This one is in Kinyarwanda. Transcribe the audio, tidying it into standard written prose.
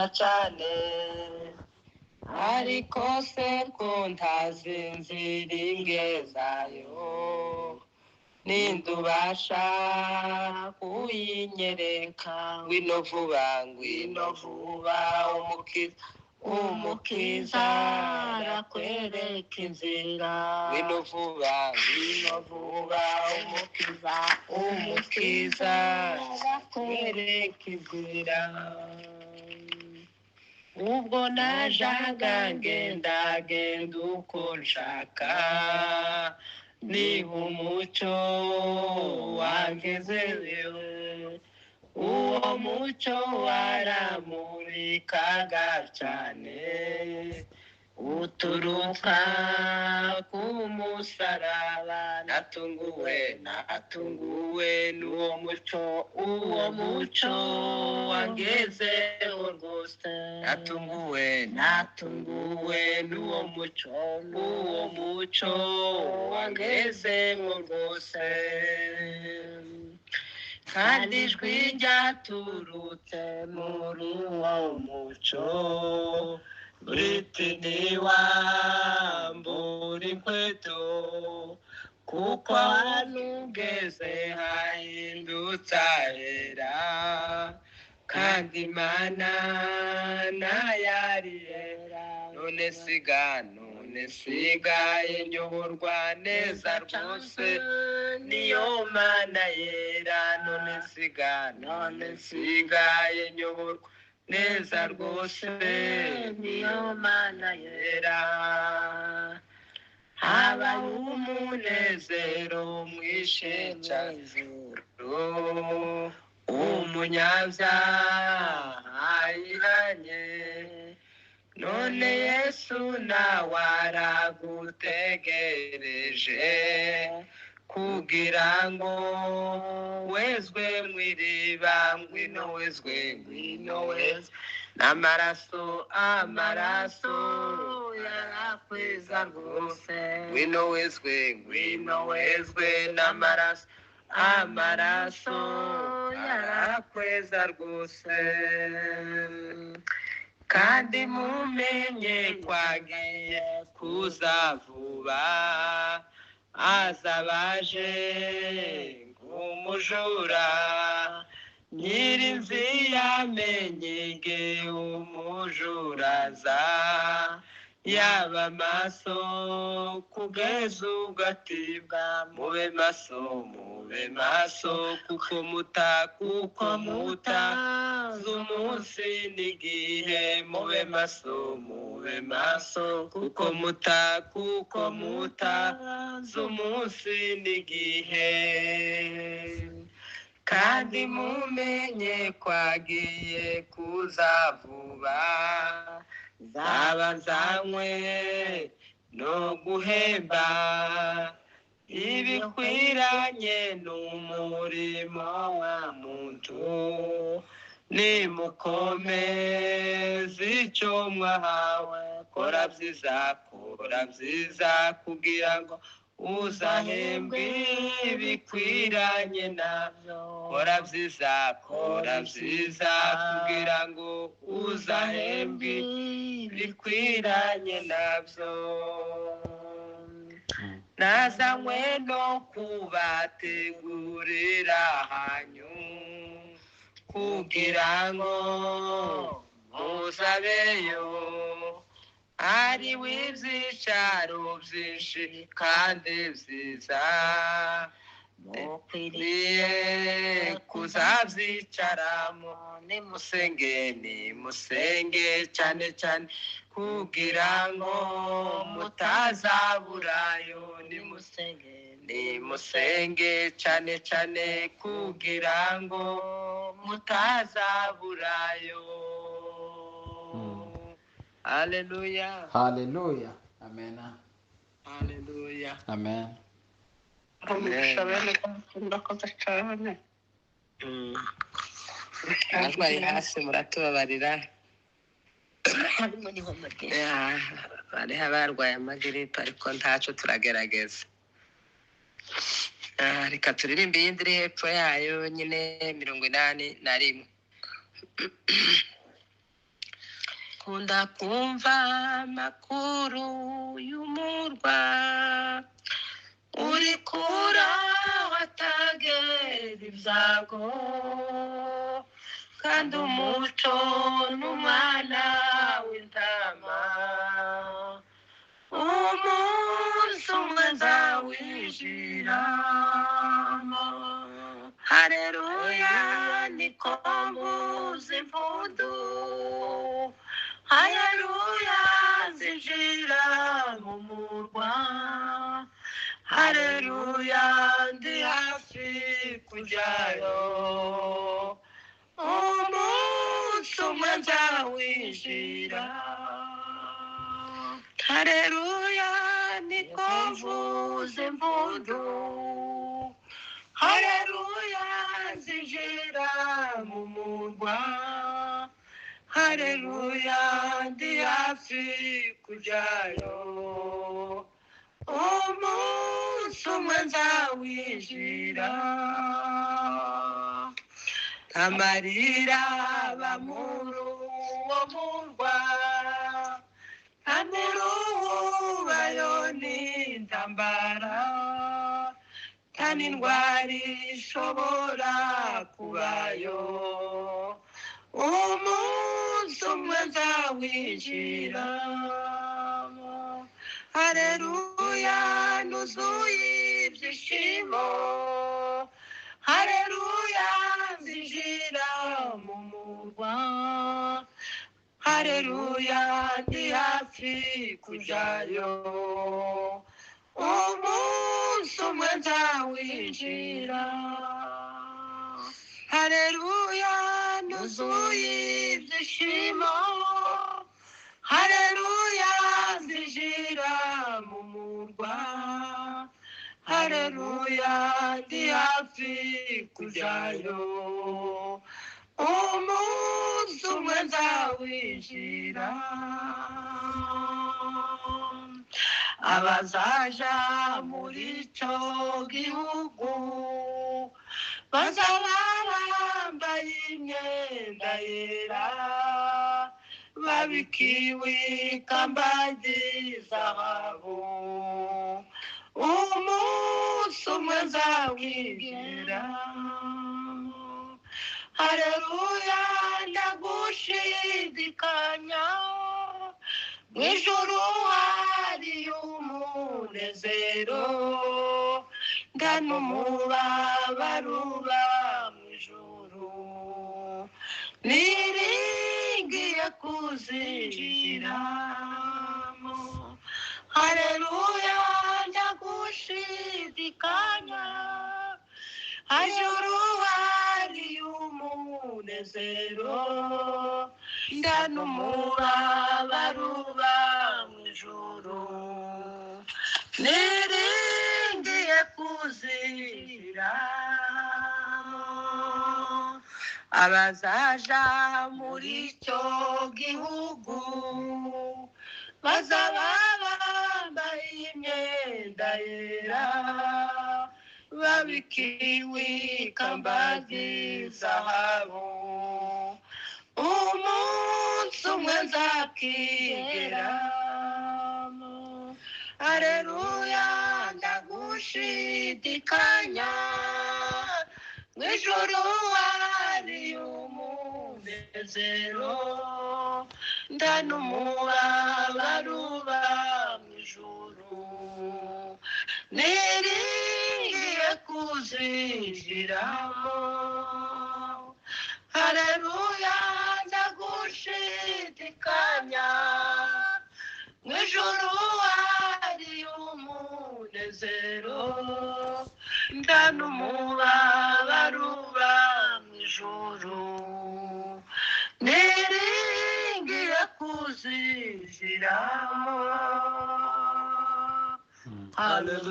nkunda cyane ariko se ko ntazinzira ingezayo ninde ubasha kuyinyereka ngwino vuba umukiza arakwereka inzira ngwino vuba umukiza arakwereka inzira ubwo najaga ngenda uko nshaka niba umucyo wangezeyo uwo mucyo waramurikaga cyane uturuka ku musaraba natunguwe n'uwo mucyo wangezeho rwose natunguwe n'uwo mucyo wangezeho rwose kandi ijwi ryaturutse muri uwo mucyo riti ntiwambura inkweto kuko ahantu ugeze hahindutse ahera kandi Imana nayo yera none sigaye nyoborwa neza rwose niyo Mana yera none sigaye nyoborwa neza rwose niyo Mana yera habaho umunezero mwinshi cyane umunyabyaha yihanye none Yesu nawe aragutegereje kugira ngo wezwe mu iriba ngwino wezwe n'amaraso yarakweza rwose ngwino wezwe n'amaraso yarakweza rwose kandi mumenye kwagiye kuza vuba azabaje nk'umujura nyirinzi yamenyege umujuraza yaba maso kugeza ugatibwa mube maso kuko muta z'umunsi n'igihe mube maso kuko muta z'umunsi n'igihe kandi mumenye kwagiye kuza vuba zaba nzanywe no guhemba ibikwiranye n'umurimo wa muntu nimukomeze icyo mwahawe kora byiza kugira ngo uzahembwe ibikwiranye nabyo kora byiza kugira ngo uzahembwe ibikwiranye nabyo nazanywe no kubategurira hanyu kugira ngo muzabeyo ari w'ibyicaro byinshi kandi byiza mukwiriye kuzabyicaramo nimusenge cyane kugira ngo mutazaburayo nimusenge cyane kugira ngo mutazaburayo. Hallelujah. Hallelujah. Amen. Hallelujah. Amen. Bari hasi muratubabarira. Bariho abarwaye amagiripe ariko ntacyo turagerageza. Reka turirimbe iyindi iri hepfo yayo nyine 81. kunda kumva amakuru y'umurwa uri kura watagera ibyago kandi umuco n'umwana w'intama umunsi umwe nzawijiramo hareruya niko mbuza impundu hareruya zinjira mu murwa hareruya ndi hafi kujyayo umunsi umwe nzawinjira hareruya niko mvuza impundu hareruya zinjira mu murwa hareruya ndi hafi kujyayo umunsi umwe nzawinjira amarira bamuru wo murwa amurubayo n'intambara kandi indwara ishobora kubayo umunsi umwe nzawinjira hareruya nuzuye ibyishimo hareruya nzinjira mu murwa hareruya ndi hafi kujyayo umunsi umwe nzawinjira hareruya nuzuye ibyishimo hareruya nzinjira mu murwa hareruya ndi hafi kujyayo umunsi umwe nzawinjira abazaja muri icyo gihugu bazaba bambaye imyenda yera babikiwe ikamba ry'izahabu umunsi umwe nzawinjira hareruya ndagushidikanya mw'ijuru hari umunezero ndanumubabaro uba mw'ijuru niringiye kuzinjiramo hareruya ndagushidikanya hajuru hari umunezero ndanumubabaro uba mw'ijuru niringiye kuzinjiramo abazaja muri icyo gihugu bazaba bambaye imyenda yera babikiwe ikamba ry'izahabu umunsi umwe nzakigeramo hareruya ndagushidikanya mw'ijuru hari umunezero ndanumubabaro uba mw'ijuru niringiye kuzinjiramo hareruya ndagushidikanya mw'ijuru hari umunezero ndanumubabaro uba mw'ijuru niringiye kuzinjiramo. Hallelujah.